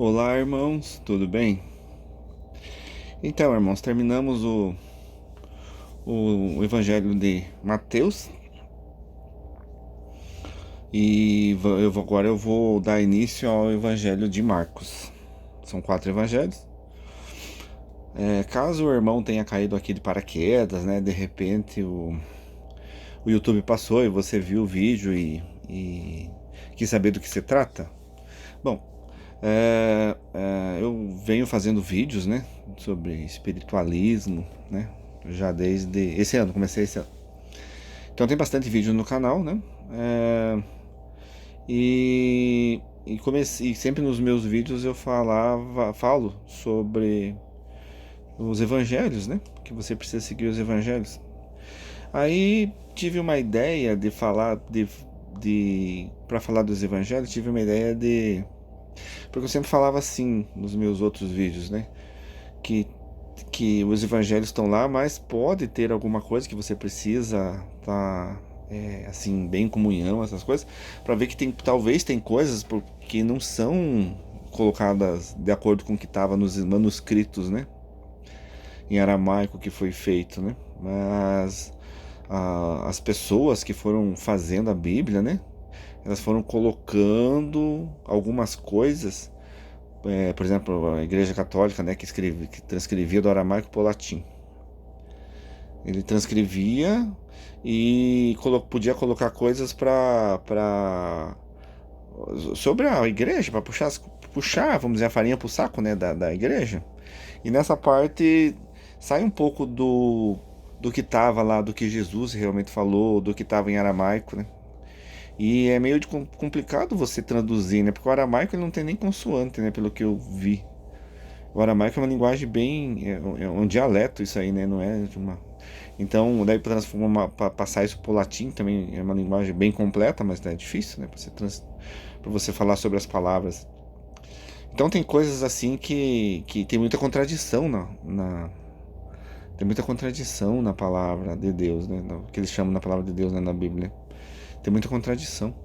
Olá, irmãos, tudo bem? Então, irmãos, terminamos o Evangelho de Mateus e agora eu vou dar início ao Evangelho de Marcos. São 4 evangelhos. Caso o irmão tenha caído aqui de paraquedas, né? De repente o YouTube passou e você viu o vídeo e quis saber do que se trata. Bom, eu venho fazendo vídeos, né? Sobre espiritualismo, né? Já desde esse ano, comecei esse ano. Então tem bastante vídeo no canal, né? E sempre nos meus vídeos eu falo sobre os evangelhos, né? Que você precisa seguir os evangelhos. Aí tive uma ideia de falar para falar dos evangelhos, tive uma ideia de porque eu sempre falava assim nos meus outros vídeos, né? Que que os evangelhos estão lá, mas pode ter alguma coisa que você precisa assim, bem em comunhão, essas coisas, para ver que talvez tem coisas que não são colocadas de acordo com o que estava nos manuscritos, né? Em aramaico que foi feito, né? Mas as pessoas que foram fazendo a Bíblia, né? Elas foram colocando algumas coisas, por exemplo, a Igreja Católica, né, que transcrevia do aramaico para o latim. Ele transcrevia e podia colocar coisas sobre a igreja, para puxar, vamos dizer, a farinha para o saco, né, da igreja. E nessa parte sai um pouco do que estava lá, do que Jesus realmente falou, do que estava em aramaico, né? E é meio complicado você traduzir, né? Porque o aramaico ele não tem nem consoante, né? Pelo que eu vi. O aramaico é uma linguagem bem. É um dialeto isso aí, né? Não é de uma. Então, daí para passar isso pro latim também é uma linguagem bem completa, mas é difícil, né? Para você falar sobre as palavras. Então tem coisas assim que tem muita contradição tem muita contradição na palavra de Deus, né? Que eles chamam na palavra de Deus, né? Na Bíblia. Tem muita contradição.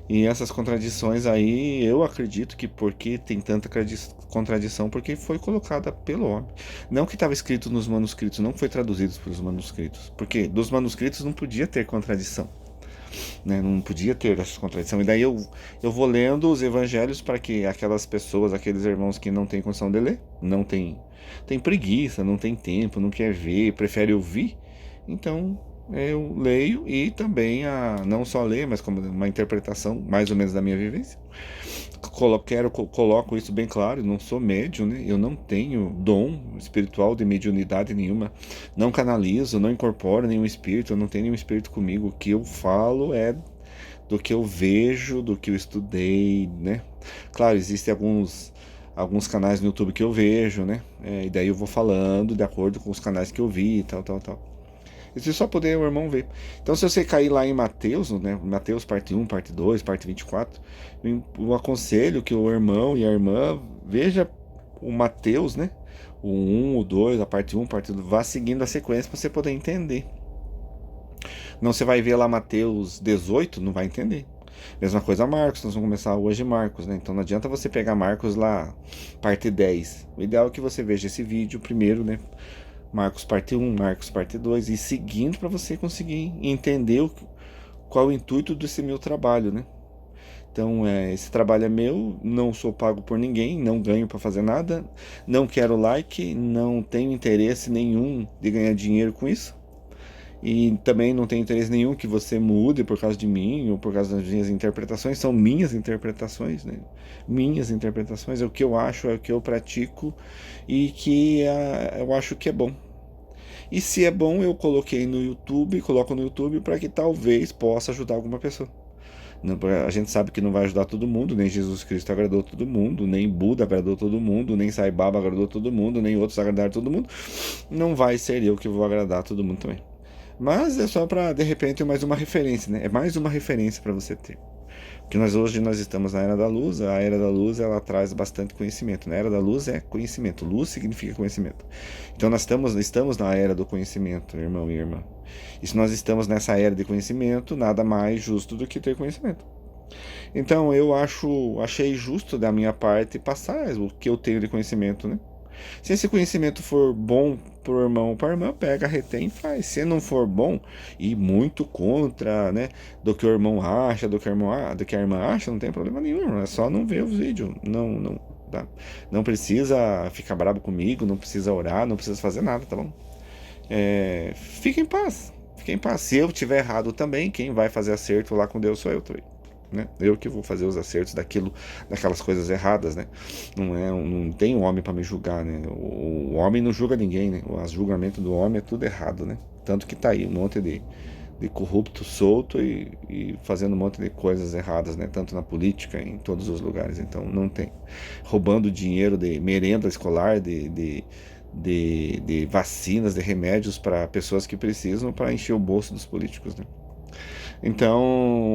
E essas contradições aí, eu acredito que porque tem tanta contradição, porque foi colocada pelo homem. Não que estava escrito nos manuscritos, não foi traduzido pelos manuscritos. Porque dos manuscritos não podia ter contradição, né? Não podia ter essa contradição. E daí eu vou lendo os evangelhos para que aquelas pessoas, aqueles irmãos que não têm condição de ler, não tem preguiça, não tem tempo, não quer ver, prefere ouvir, então eu leio e também não só ler, mas como uma interpretação mais ou menos da minha vivência. Coloco isso bem claro, eu não sou médium, né? Eu não tenho dom espiritual de mediunidade nenhuma, não canalizo, não incorporo nenhum espírito, eu não tenho nenhum espírito comigo. O que eu falo é do que eu vejo, do que eu estudei, né? Claro, existem alguns canais no YouTube que eu vejo, né? E daí eu vou falando de acordo com os canais que eu vi e tal, tal, tal. Isso é só poder o irmão ver. Então, se você cair lá em Mateus, né? Mateus parte 1, parte 2, parte 24, eu aconselho que o irmão e a irmã veja o Mateus, né? O 1, o 2, a parte 1, parte 2, vá seguindo a sequência para você poder entender. Não, você vai ver lá Mateus 18, não vai entender. Mesma coisa Marcos, nós vamos começar hoje Marcos, né? Então não adianta você pegar Marcos lá, parte 10. O ideal é que você veja esse vídeo primeiro, né? Marcos parte 1, Marcos parte 2 e seguindo para você conseguir entender qual é o intuito desse meu trabalho, né? Então, esse trabalho é meu, não sou pago por ninguém, não ganho para fazer nada, não quero like, não tenho interesse nenhum de ganhar dinheiro com isso. E também não tenho interesse nenhum que você mude por causa de mim ou por causa das minhas interpretações. São minhas interpretações, né? Minhas interpretações, é o que eu acho, é o que eu pratico e que eu acho que é bom. E se é bom, eu coloquei no YouTube, coloco no YouTube para que talvez possa ajudar alguma pessoa. A gente sabe que não vai ajudar todo mundo, nem Jesus Cristo agradou todo mundo, nem Buda agradou todo mundo, nem Sai Baba agradou todo mundo, nem outros agradaram todo mundo. Não vai ser eu que vou agradar todo mundo também. Mas é só para, de repente, mais uma referência, né? É mais uma referência para você ter. Porque hoje nós estamos na Era da Luz, a Era da Luz ela traz bastante conhecimento. Na Era da Luz é conhecimento, luz significa conhecimento. Então nós estamos na Era do conhecimento, irmão e irmã. E se nós estamos nessa Era de conhecimento, nada mais justo do que ter conhecimento. Então achei justo da minha parte passar o que eu tenho de conhecimento, né? Se esse conhecimento for bom pro irmão ou para a irmã, pega, retém e faz. Se não for bom e muito contra, né, do que o irmão acha, do que a irmã acha, não tem problema nenhum. É só não ver os vídeos. Não, tá? Não precisa ficar bravo comigo, não precisa orar, não precisa fazer nada, tá bom? Fique em paz. Fique em paz. Se eu tiver errado também, quem vai fazer acerto lá com Deus sou eu também. Né? Eu que vou fazer os acertos daquelas coisas erradas, né? Não tem um homem para me julgar, né? O homem não julga ninguém, né? O julgamento do homem é tudo errado, né? Tanto que tá aí um monte de corrupto solto e fazendo um monte de coisas erradas, né? Tanto na política, em todos os lugares. Então não tem. Roubando dinheiro de merenda escolar, de vacinas, de remédios para pessoas que precisam para encher o bolso dos políticos, né? Então,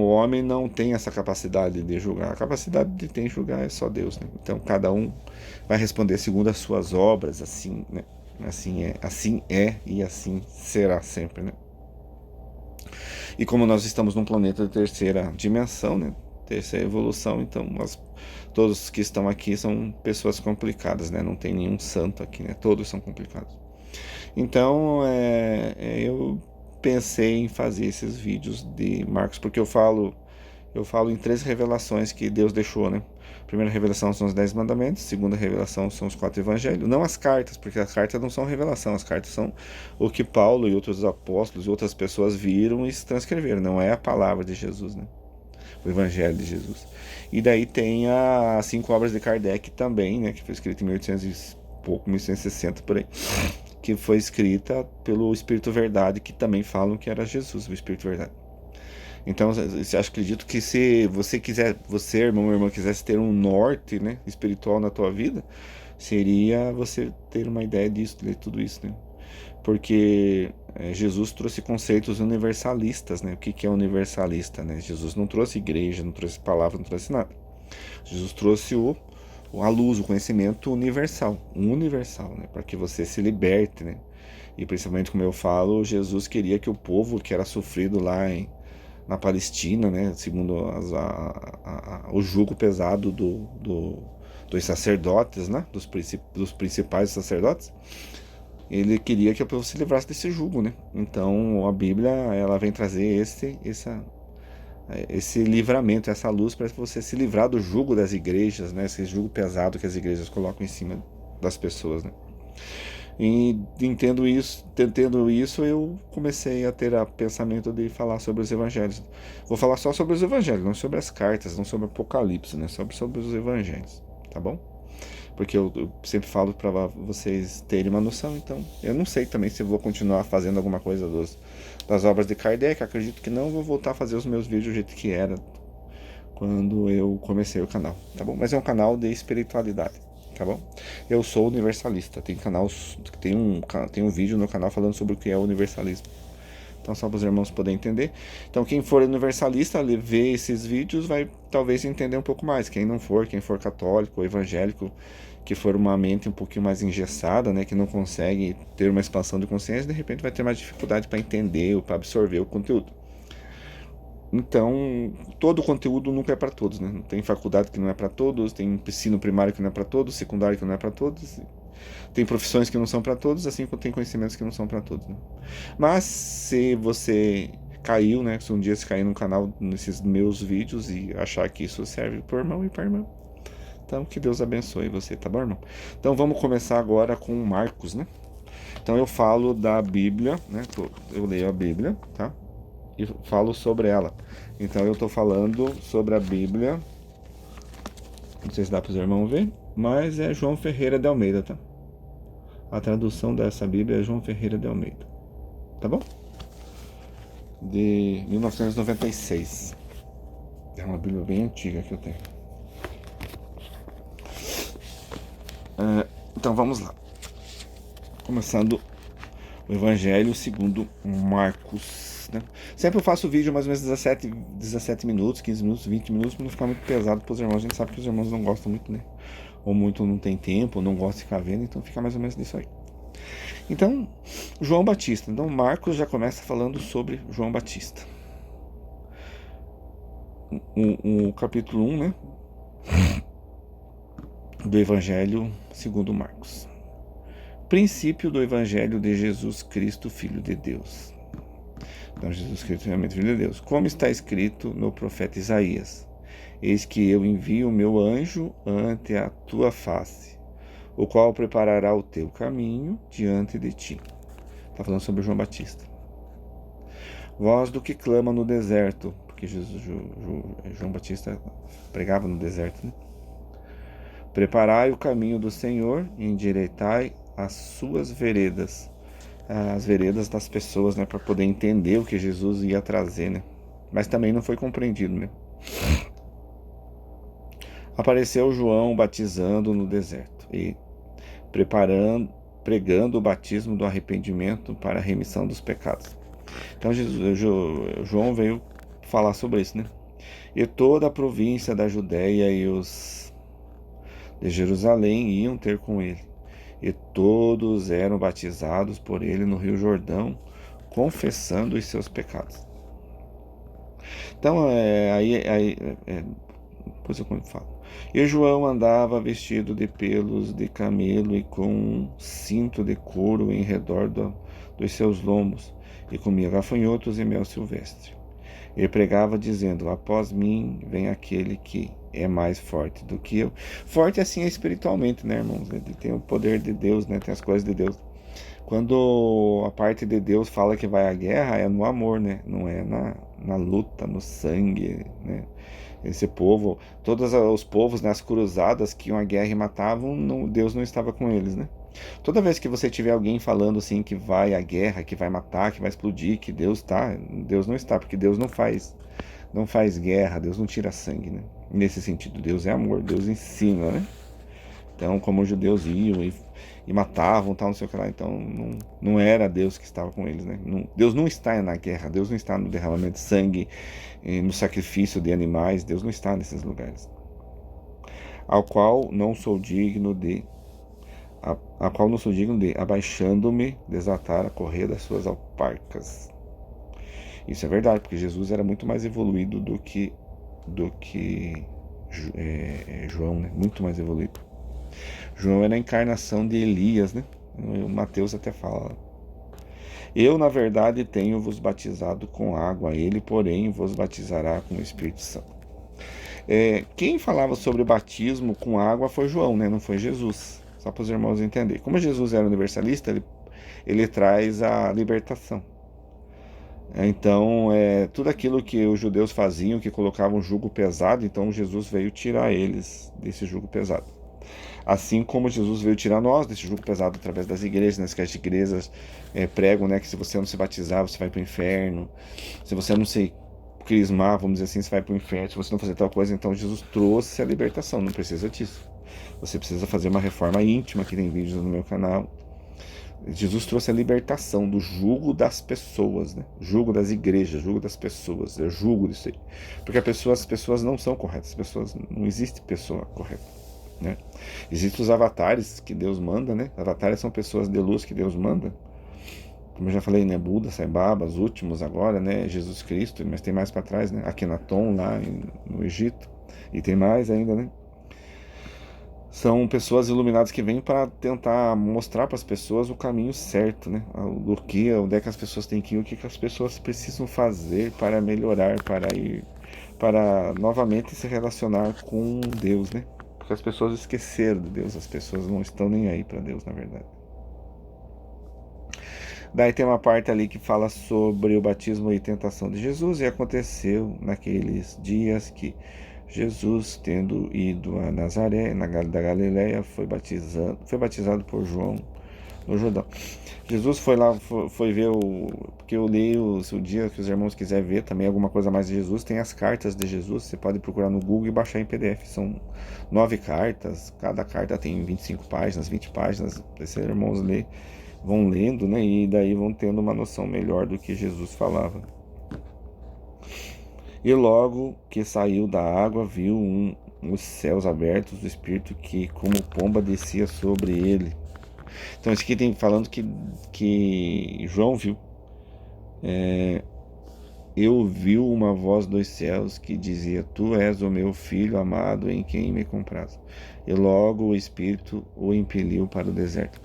o homem não tem essa capacidade de julgar. A capacidade de ter julgar é só Deus, né? Então, cada um vai responder segundo as suas obras, assim, né? Assim é e assim será sempre, né? E como nós estamos num planeta de terceira dimensão, né? Terceira evolução, então todos que estão aqui são pessoas complicadas, né? Não tem nenhum santo aqui, né? Todos são complicados. Então, eu pensei em fazer esses vídeos de Marcos, porque eu falo em 3 revelações que Deus deixou, né? A primeira revelação são os 10 mandamentos, a segunda revelação são os 4 evangelhos, não as cartas, porque as cartas não são revelação, as cartas são o que Paulo e outros apóstolos e outras pessoas viram e se transcreveram, não é a palavra de Jesus, né? O evangelho de Jesus. E daí tem as 5 obras de Kardec também, né? Que foi escrito em 1800 e pouco, 1160 por aí, que foi escrita pelo Espírito Verdade, que também falam que era Jesus, o Espírito Verdade. Então, eu acredito que se você quiser, você, irmão ou irmã, quisesse ter um norte, né, espiritual na tua vida, seria você ter uma ideia disso, de tudo isso, né? Porque Jesus trouxe conceitos universalistas, né? O que é universalista, né? Jesus não trouxe igreja, não trouxe palavra, não trouxe nada. Jesus trouxe a luz, o conhecimento universal, né? Para que você se liberte, né? E principalmente, como eu falo, Jesus queria que o povo que era sofrido lá na Palestina, né? Segundo o jugo pesado dos sacerdotes, né? Dos principais sacerdotes, ele queria que o povo se livrasse desse jugo, né? Então a Bíblia ela vem trazer esse livramento, essa luz para você se livrar do jugo das igrejas, né? Esse jugo pesado que as igrejas colocam em cima das pessoas, né? E entendendo isso, eu comecei a ter o pensamento de falar sobre os evangelhos. Vou falar só sobre os evangelhos, não sobre as cartas, não sobre o Apocalipse, né? Sobre os evangelhos, tá bom? Porque eu sempre falo para vocês terem uma noção, então eu não sei também se eu vou continuar fazendo alguma coisa das obras de Kardec, acredito que não, vou voltar a fazer os meus vídeos do jeito que era quando eu comecei o canal, tá bom? Mas é um canal de espiritualidade, tá bom? Eu sou universalista, tem um vídeo no canal falando sobre o que é universalismo. Então, só para os irmãos poderem entender. Então, quem for universalista, ver esses vídeos, vai talvez entender um pouco mais. Quem for católico ou evangélico, que for uma mente um pouquinho mais engessada, né, que não consegue ter uma expansão de consciência, de repente vai ter mais dificuldade para entender ou para absorver o conteúdo. Então, todo o conteúdo nunca é para todos, né? Tem faculdade que não é para todos, tem ensino primário que não é para todos, secundário que não é para todos, tem profissões que não são para todos, assim como tem conhecimentos que não são para todos, né? Mas se você caiu, né? Se um dia você cair no canal nesses meus vídeos e achar que isso serve para o irmão e para a irmã, então que Deus abençoe você, tá bom, irmão? Então vamos começar agora com Marcos, né? Então eu falo da Bíblia, né? Eu leio a Bíblia, tá? E falo sobre ela. Então eu estou falando sobre a Bíblia. Não sei se dá para os irmãos ver, mas é João Ferreira de Almeida, tá? A tradução dessa Bíblia é João Ferreira de Almeida, tá bom? De 1996. É uma Bíblia bem antiga que eu tenho. Então vamos lá. Começando o Evangelho segundo Marcos, né? Sempre eu faço vídeo mais ou menos 17 minutos, 15 minutos, 20 minutos, para não ficar muito pesado para os irmãos. A gente sabe que os irmãos não gostam muito, né? Ou muito não tem tempo, ou não gostam de ficar vendo, então fica mais ou menos nisso aí. Então, João Batista. Então, Marcos já começa falando sobre João Batista. o capítulo 1, né, do Evangelho segundo Marcos. Princípio do Evangelho de Jesus Cristo, Filho de Deus. Então, Jesus Cristo é realmente Filho de Deus. Como está escrito no profeta Isaías: Eis que eu envio o meu anjo ante a tua face, o qual preparará o teu caminho diante de ti. Está falando sobre João Batista. Voz do que clama no deserto, porque João Batista pregava no deserto, né? Preparai o caminho do Senhor e endireitai as suas veredas. As veredas das pessoas, né? Para poder entender o que Jesus ia trazer, né? Mas também não foi compreendido, né? Apareceu João batizando no deserto e pregando o batismo do arrependimento para a remissão dos pecados. Então João veio falar sobre isso, né? E toda a província da Judéia e os de Jerusalém iam ter com ele. E todos eram batizados por ele no Rio Jordão, confessando os seus pecados. Então, depois eu falo. E João andava vestido de pelos de camelo e com um cinto de couro em redor dos seus lombos, e comia gafanhotos e mel silvestre. Ele pregava dizendo: após mim vem aquele que é mais forte do que eu. Forte assim espiritualmente, né, irmãos? Ele tem o poder de Deus, né? Tem as coisas de Deus. Quando a parte de Deus fala que vai à guerra, é no amor, né? Não é na luta, no sangue, né? Esse povo, todos os povos nas cruzadas que iam à guerra e matavam, Deus não estava com eles, né? Toda vez que você tiver alguém falando assim que vai à guerra, que vai matar, que vai explodir, que Deus tá, Deus não está, porque Deus não faz guerra, Deus não tira sangue, né? Nesse sentido, Deus é amor, Deus ensina, né? Então, como os judeus iam e matavam, tal, não sei o que lá, então não era Deus que estava com eles, né? Deus não está na guerra, Deus não está no derramamento de sangue, no sacrifício de animais, Deus não está nesses lugares. Ao qual não sou digno de, abaixando-me, desatar a correia das suas alparcas. Isso é verdade, porque Jesus era muito mais evoluído do que João, né? Muito mais evoluído. João era a encarnação de Elias, né? O Mateus até fala. Eu, na verdade, tenho-vos batizado com água, ele, porém, vos batizará com o Espírito Santo. Quem falava sobre batismo com água foi João, né? Não foi Jesus. Só para os irmãos entenderem. Como Jesus era universalista, ele traz a libertação. Então, tudo aquilo que os judeus faziam, que colocavam jugo pesado, então Jesus veio tirar eles desse jugo pesado. Assim como Jesus veio tirar nós desse jugo pesado através das igrejas, né? Que as igrejas pregam, né? Que se você não se batizar, você vai para o inferno. Se você não se crismar, vamos dizer assim, você vai para o inferno. Se você não fazer tal coisa, então Jesus trouxe a libertação. Não precisa disso. Você precisa fazer uma reforma íntima, que tem vídeos no meu canal. Jesus trouxe a libertação do jugo das pessoas, né? Jugo das igrejas, jugo das pessoas. É jugo disso aí. Porque as pessoas não são corretas. Não existe pessoa correta, né? Existem os avatares que Deus manda, né? Avatares são pessoas de luz que Deus manda. Como eu já falei, né? Buda, Sai Baba, os últimos agora, né? Jesus Cristo, mas tem mais para trás, né? Akhenaton lá no Egito. E tem mais ainda, né? São pessoas iluminadas que vêm para tentar mostrar para as pessoas o caminho certo, né? Onde é que as pessoas têm que ir, o que as pessoas precisam fazer para melhorar, para novamente se relacionar com Deus, né? Porque as pessoas esqueceram de Deus, as pessoas não estão nem aí para Deus, na verdade. Daí tem uma parte ali que fala sobre o batismo e tentação de Jesus, e aconteceu naqueles dias que Jesus, tendo ido a Nazaré, da Galileia, foi batizado por João no Jordão. Jesus foi lá, foi ver porque eu leio, se o dia que os irmãos quiserem ver também alguma coisa mais de Jesus, tem as cartas de Jesus, você pode procurar no Google e baixar em PDF. São 9 cartas, cada carta tem 25 páginas, 20 páginas, esses irmãos vão lendo, né, e daí vão tendo uma noção melhor do que Jesus falava. E logo que saiu da água, viu os céus abertos, do Espírito que, como pomba, descia sobre ele. Então, isso aqui tem falando que João viu. eu ouvi uma voz dos céus que dizia: Tu és o meu filho amado, em quem me compraz. E logo o Espírito o impeliu para o deserto.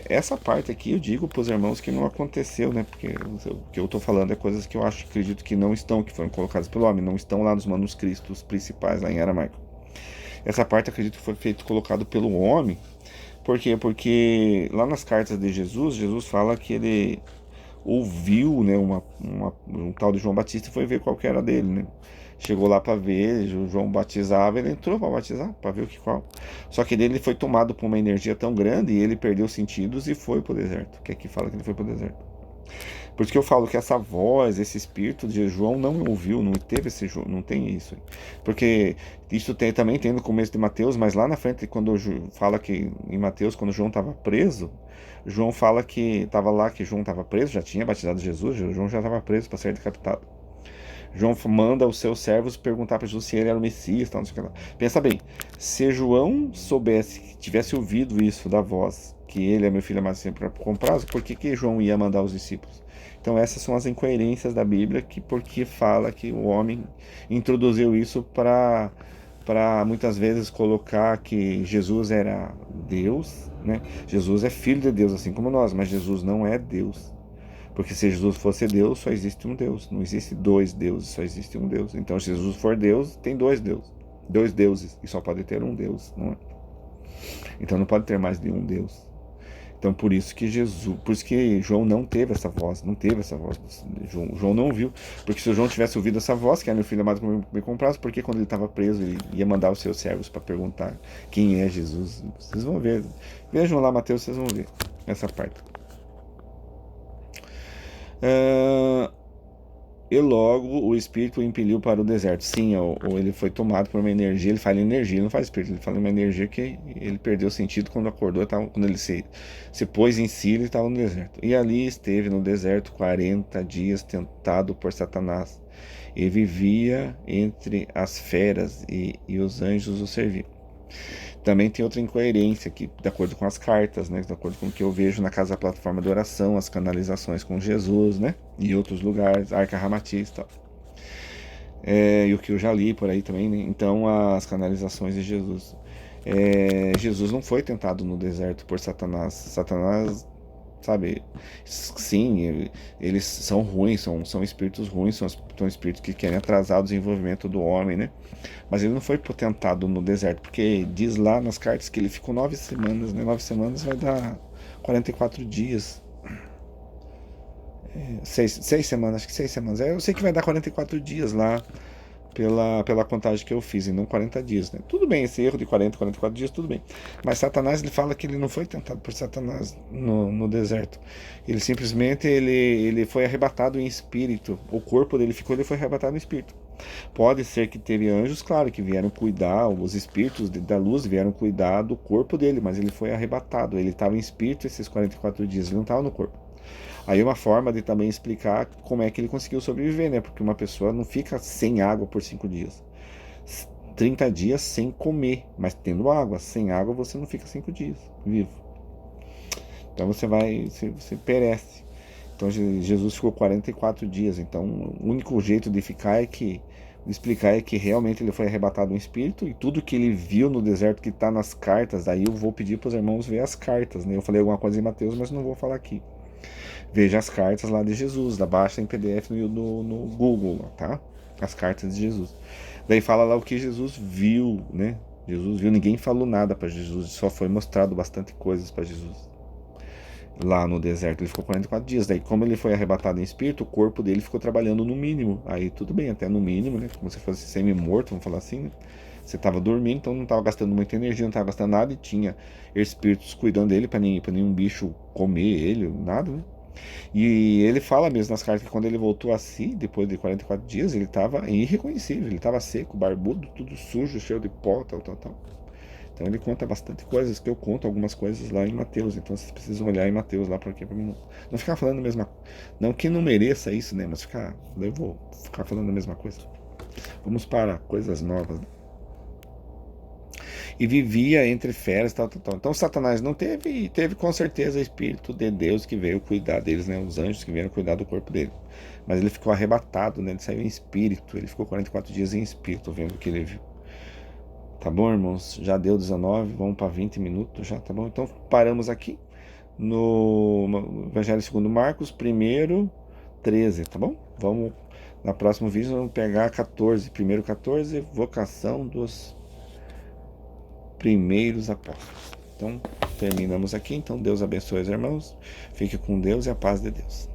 Essa parte aqui eu digo para os irmãos que não aconteceu, né? Porque o que eu estou falando é coisas que eu acho, acredito que não estão, que foram colocadas pelo homem, não estão lá nos manuscritos principais, lá em aramaico. Essa parte eu acredito que foi feito, colocado pelo homem. Por quê? Porque lá nas cartas de Jesus, Jesus fala que ele ouviu, né, um tal de João Batista e foi ver qual que era dele, né? Chegou lá para ver, o João batizava, ele entrou para batizar, para ver o que qual. Só que dele foi tomado por uma energia tão grande e ele perdeu os sentidos e foi para o deserto. Que aqui fala que ele foi para o deserto. Por isso que eu falo que essa voz, esse espírito de João não ouviu, não teve não tem isso. Porque isso também tem no começo de Mateus, mas lá na frente, quando fala que em Mateus, quando João estava preso, João fala que estava lá, que João estava preso, já tinha batizado Jesus, João já estava preso para ser decapitado. João manda os seus servos perguntar para Jesus se ele era o Messias, tal, não sei o que lá. Pensa bem, se João soubesse, tivesse ouvido isso da voz, que ele é meu filho amado sempre com prazo, por que João ia mandar os discípulos? Então essas são as incoerências da Bíblia, que porque fala que o homem introduziu isso para muitas vezes colocar que Jesus era Deus, né? Jesus é filho de Deus, assim como nós, mas Jesus não é Deus. Porque se Jesus fosse Deus, só existe um Deus. Não existe dois deuses, só existe um Deus. Então, se Jesus for Deus, tem dois deuses. Dois deuses. E só pode ter um Deus, não é? Então não pode ter mais de um Deus. Então por isso que João não teve essa voz, não teve essa voz. João não ouviu. Porque se o João tivesse ouvido essa voz, que era meu filho amado que me comprasse, porque quando ele estava preso, ele ia mandar os seus servos para perguntar quem é Jesus. Vocês vão ver. Vejam lá, Mateus, vocês vão ver essa parte. E logo o espírito o impeliu para o deserto. Sim, ou ele foi tomado por uma energia. Ele fala em energia, ele não faz espírito, ele fala em uma energia que ele perdeu o sentido quando acordou, quando ele se pôs em si, ele estava no deserto. E ali esteve no deserto 40 dias tentado por Satanás. E vivia entre as feras e os anjos o serviam. Também tem outra incoerência aqui, de acordo com as cartas, né? De acordo com o que eu vejo na casa da plataforma de oração, as canalizações com Jesus, né? E outros lugares, Arca Ramatiz e tal. E o que eu já li por aí também, né? Então, as canalizações de Jesus. Jesus não foi tentado no deserto por Satanás. Satanás, sabe, sim, eles são ruins, são espíritos ruins, são espíritos que querem atrasar o desenvolvimento do homem, né? Mas ele não foi tentado no deserto, porque diz lá nas cartas que ele ficou 9 semanas, né? 9 semanas vai dar 44 dias. 6 semanas, acho que 6 semanas. Eu sei que vai dar 44 dias lá, pela contagem que eu fiz, e não 40 dias, né? Tudo bem, esse erro de 44 dias, tudo bem. Mas Satanás, ele fala que ele não foi tentado por Satanás no deserto. Ele simplesmente, ele foi arrebatado em espírito. O corpo dele ficou, ele foi arrebatado em espírito. Pode ser que teve anjos, claro, que vieram cuidar, os espíritos da luz vieram cuidar do corpo dele, mas ele foi arrebatado. Ele estava em espírito esses 44 dias, ele não estava no corpo. Aí uma forma de também explicar como é que ele conseguiu sobreviver, né? Porque uma pessoa não fica sem água por 5 dias. 30 dias sem comer, mas tendo água. Sem água você não fica 5 dias vivo. Então você perece. Então Jesus ficou 44 dias. Então o único jeito de explicar é que realmente ele foi arrebatado em espírito, e tudo que ele viu no deserto, que está nas cartas, aí eu vou pedir para os irmãos ver as cartas, né? Eu falei alguma coisa em Mateus, mas não vou falar aqui. Veja as cartas lá de Jesus, baixa em PDF no Google, tá? As cartas de Jesus. Daí fala lá o que Jesus viu, né? Jesus viu, ninguém falou nada para Jesus, só foi mostrado bastante coisas para Jesus. Lá no deserto ele ficou 44 dias. Daí, como ele foi arrebatado em espírito, o corpo dele ficou trabalhando no mínimo. Aí tudo bem, até no mínimo, né? Como se fosse semi-morto, vamos falar assim, né? Você estava dormindo, então não estava gastando muita energia, não estava gastando nada, e tinha espíritos cuidando dele para nenhum bicho comer ele, nada, né? E ele fala mesmo nas cartas que quando ele voltou a si, depois de 44 dias, ele estava irreconhecível, ele estava seco, barbudo, tudo sujo, cheio de pó, tal. Então ele conta bastante coisas, que eu conto algumas coisas lá em Mateus, então vocês precisam olhar em Mateus lá, porque pra não ficar falando a mesma coisa. Não que não mereça isso, né, mas eu vou ficar falando a mesma coisa. Vamos para coisas novas, né? e vivia entre feras, tal, tal, tal. Então Satanás não teve, e teve com certeza o Espírito de Deus que veio cuidar deles, né? Os anjos que vieram cuidar do corpo dele. Mas ele ficou arrebatado, né? Ele saiu em espírito, ele ficou 44 dias em espírito, vendo o que ele viu. Tá bom, irmãos? Já deu 19, vamos para 20 minutos já, tá bom? Então paramos aqui no Evangelho segundo Marcos, primeiro 13, tá bom? Vamos, na próximo vídeo, vamos pegar 14, primeiro 14, vocação dos primeiros apóstolos. Então, terminamos aqui. Então, Deus abençoe os irmãos. Fique com Deus e a paz de Deus.